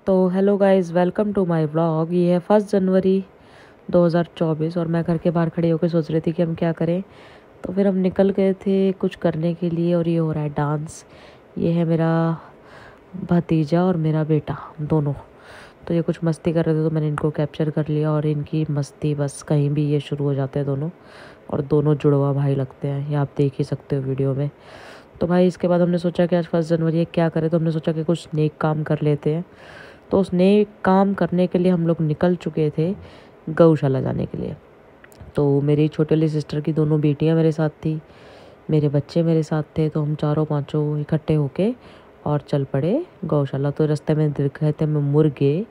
तो hello guys, welcome to my vlog. ये है 1 जनवरी 2024 और मैं घर के बाहर खड़ी होकर सोच रही थी कि हम क्या करें। तो फिर हम निकल गए थे कुछ करने के लिए और ये हो रहा है डांस। ये है मेरा भतीजा और मेरा बेटा दोनों। तो ये कुछ मस्ती कर रहे थे तो मैंने इनको कैप्चर कर लिया और इनकी मस्ती बस कहीं भी ये शुरू हो जाते हैं दोनों। और दोनों जुड़वा भाई लगते हैं, ये आप देख ही सकते हो वीडियो में। तो भाई इसके बाद हमने सोचा कि आज 1 जनवरी है, क्या करें। तो हमने सोचा कि कुछ नेक काम कर लेते हैं। तो उस नेक काम करने के लिए हम लोग निकल चुके थे गौशाला जाने के लिए। तो मेरी छोटी वाली सिस्टर की दोनों बेटियां मेरे साथ थी, मेरे बच्चे मेरे साथ थे। तो हम चारों पांचों इकट्ठे होके और चल पड़े गौशाला। तो रास्ते में दिखे थे हमें मुर्गे,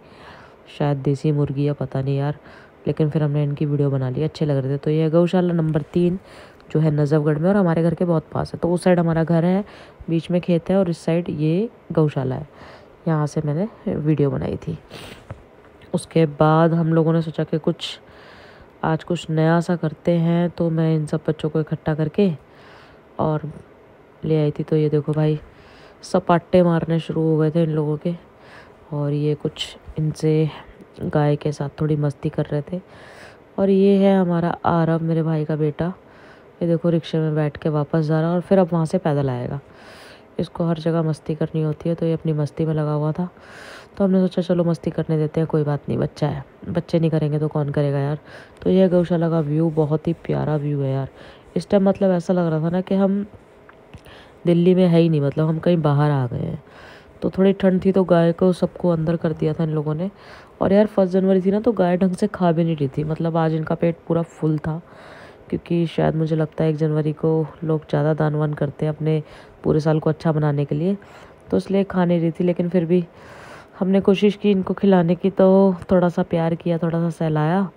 शायद देसी मुर्गी या पता नहीं यार, लेकिन फिर हमने इनकी वीडियो बना ली, अच्छे लग रहे थे। तो ये गौशाला नंबर 3 जो है नजफगढ़ में और हमारे घर के बहुत पास है। तो उस साइड हमारा घर है, बीच में खेत है और इस साइड ये गौशाला है। यहाँ से मैंने वीडियो बनाई थी। उसके बाद हम लोगों ने सोचा कि आज कुछ नया सा करते हैं। तो मैं इन सब बच्चों को इकट्ठा करके और ले आई थी। तो ये देखो भाई, सपाटे मारने शुरू हो गए थे इन लोगों के। और ये कुछ इनसे गाय के साथ थोड़ी मस्ती कर रहे थे। और ये है हमारा आरव, मेरे भाई का बेटा। ये देखो रिक्शे में बैठ के वापस जा रहा है और फिर अब वहाँ से पैदल आएगा। इसको हर जगह मस्ती करनी होती है, तो ये अपनी मस्ती में लगा हुआ था। तो हमने सोचा चलो मस्ती करने देते हैं, कोई बात नहीं, बच्चा है, बच्चे नहीं करेंगे तो कौन करेगा यार। तो यह गौशाला का व्यू बहुत ही प्यारा व्यू है यार। इस टाइम मतलब ऐसा लग रहा था ना कि हम दिल्ली में है ही नहीं, मतलब हम कहीं बाहर आ गए हैं। तो थोड़ी ठंड थी तो गाय को सबको अंदर कर दिया था इन लोगों ने। और यार 1 जनवरी थी ना, तो गाय ढंग से खा भी नहीं रही थी, मतलब आज इनका पेट पूरा फुल था। क्योंकि शायद मुझे लगता है 1 जनवरी को लोग ज़्यादा दान वान करते हैं अपने पूरे साल को अच्छा बनाने के लिए, तो इसलिए खा नहीं रही थी। लेकिन फिर भी हमने कोशिश की इनको खिलाने की, तो थोड़ा सा प्यार किया, थोड़ा सा सहलाया।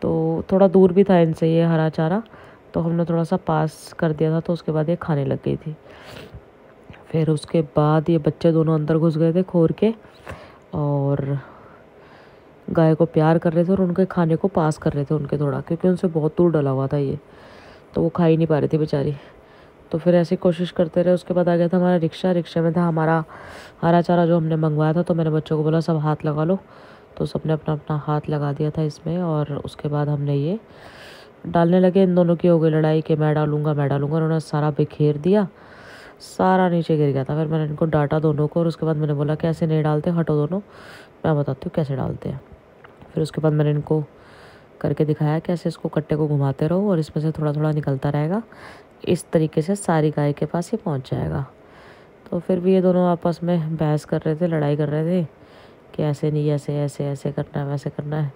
तो थोड़ा दूर भी था इनसे ये हरा चारा, तो हमने थोड़ा सा पास कर दिया था, तो उसके बाद ये खाने लग गई थी। फिर उसके बाद ये बच्चे दोनों अंदर घुस गए थे खोर के और गाय को प्यार कर रहे थे और उनके खाने को पास कर रहे थे उनके थोड़ा, क्योंकि उनसे बहुत दूर डला हुआ था ये, तो वो खा ही नहीं पा रही थी बेचारी। तो फिर ऐसी कोशिश करते रहे। उसके बाद आ गया था हमारा रिक्शा, रिक्शे में था हमारा हरा चारा जो हमने मंगवाया था। तो मैंने बच्चों को बोला सब हाथ लगा लो, तो सबने अपना अपना हाथ लगा दिया था इसमें। और उसके बाद हमने ये डालने लगे। इन दोनों की हो गई लड़ाई कि मैं डालूंगा मैं डालूंगा, उन्होंने सारा बिखेर दिया, सारा नीचे गिर गया था। फिर मैंने इनको डांटा दोनों को और उसके बाद मैंने बोला कि ऐसे नहीं डालते, हटो दोनों, मैं बताती हूँ कैसे डालते हैं। फिर उसके बाद मैंने इनको करके दिखाया कि ऐसे इसको कट्टे को घुमाते रहो और इसमें से थोड़ा थोड़ा निकलता रहेगा, इस तरीके से सारी गाय के पास ये पहुंच जाएगा। तो फिर भी ये दोनों आपस में बहस कर रहे थे, लड़ाई कर रहे थे कि ऐसे नहीं, ऐसे ऐसे ऐसे करना है, वैसे करना है।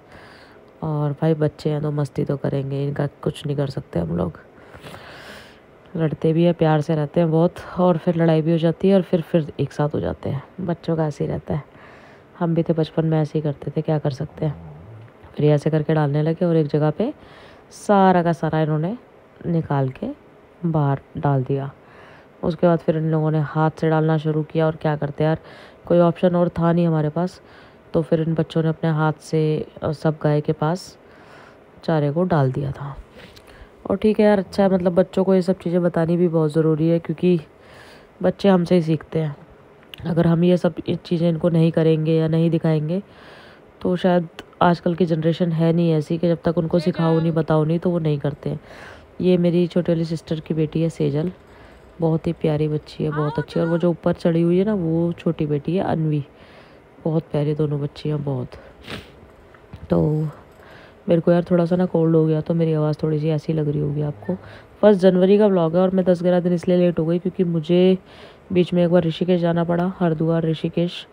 और भाई बच्चे हैं तो मस्ती तो करेंगे, इनका कुछ नहीं कर सकते हम लोग। लड़ते भी है, प्यार से रहते हैं बहुत, और फिर लड़ाई भी हो जाती है और फिर एक साथ हो जाते हैं। बच्चों का ऐसे ही रहता है, हम भी थे बचपन में ऐसे ही करते थे, क्या कर सकते हैं। फिर ऐसे करके डालने लगे और एक जगह पे सारा का सारा इन्होंने निकाल के बाहर डाल दिया। उसके बाद फिर इन लोगों ने हाथ से डालना शुरू किया। और क्या करते यार, कोई ऑप्शन और था नहीं हमारे पास। तो फिर इन बच्चों ने अपने हाथ से सब गाय के पास चारे को डाल दिया था। और ठीक है यार, अच्छा है, मतलब बच्चों को ये सब चीज़ें बतानी भी बहुत ज़रूरी है, क्योंकि बच्चे हमसे ही सीखते हैं। अगर हम ये सब चीज़ें इनको नहीं करेंगे या नहीं दिखाएंगे, तो शायद आजकल की जनरेशन है नहीं ऐसी कि जब तक उनको सिखाओ नहीं, बताओ नहीं, तो वो नहीं करते हैं। ये मेरी छोटी वाली सिस्टर की बेटी है सेजल, बहुत ही प्यारी बच्ची है, बहुत अच्छी। और वो जो ऊपर चढ़ी हुई है ना, वो छोटी बेटी है अनवी, बहुत प्यारी दोनों बच्ची हैं बहुत। तो मेरे को यार थोड़ा सा ना कोल्ड हो गया, तो मेरी आवाज़ थोड़ी सी ऐसी लग रही होगी आपको। 1 जनवरी का व्लॉग है और मैं 10-11 दिन इसलिए लेट हो गई क्योंकि मुझे बीच में एक बार ऋषिकेश जाना पड़ा, हरिद्वार ऋषिकेश,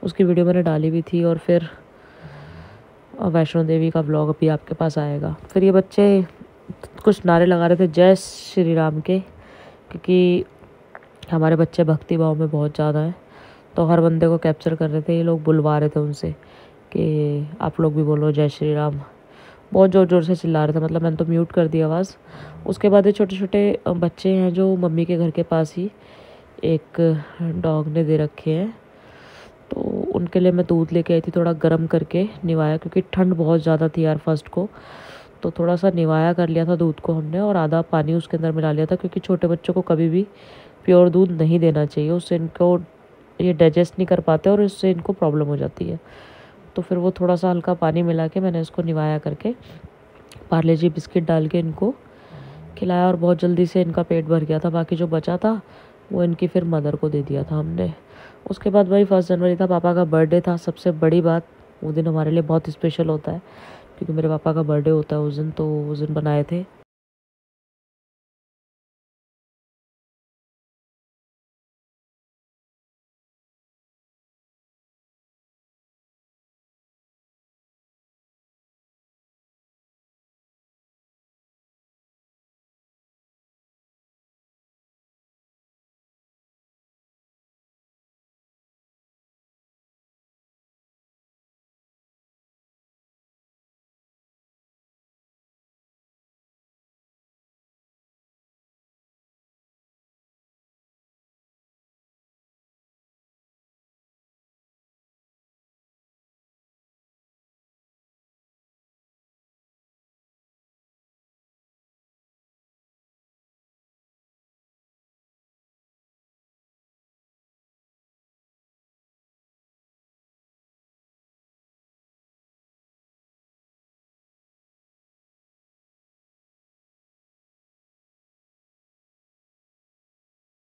उसकी वीडियो मैंने डाली भी थी। और फिर वैष्णो देवी का व्लॉग अभी आपके पास आएगा। फिर ये बच्चे कुछ नारे लगा रहे थे जय श्री राम के, क्योंकि हमारे बच्चे भक्ति भाव में बहुत ज़्यादा हैं। तो हर बंदे को कैप्चर कर रहे थे, ये लोग बुलवा रहे थे उनसे कि आप लोग भी बोलो जय श्री राम, बहुत ज़ोर ज़ोर से चिल्ला रहे थे। मतलब मैंने तो म्यूट कर दी आवाज़। उसके बाद ये छोटे छोटे बच्चे हैं जो मम्मी के घर के पास ही एक डॉग ने दे रखे हैं, तो उनके लिए मैं दूध लेके आई थी, थोड़ा गर्म करके निवाया, क्योंकि ठंड बहुत ज़्यादा थी यार फर्स्ट को। तो थोड़ा सा निवाया कर लिया था दूध को हमने और आधा पानी उसके अंदर मिला लिया था, क्योंकि छोटे बच्चों को कभी भी प्योर दूध नहीं देना चाहिए, उससे इनको ये डाइजेस्ट नहीं कर पाते और इससे इनको प्रॉब्लम हो जाती है। तो फिर वो थोड़ा सा हल्का पानी मिला के मैंने इसको निवाया करके पार्ले जी बिस्किट डाल के इनको खिलाया और बहुत जल्दी से इनका पेट भर गया था। बाकी जो बचा था वो इनकी फिर मदर को दे दिया था हमने। उसके बाद भाई 1 जनवरी था, पापा का बर्थडे था। सबसे बड़ी बात, वो दिन हमारे लिए बहुत स्पेशल होता है क्योंकि मेरे पापा का बर्थडे होता है उस दिन, तो उस दिन बनाए थे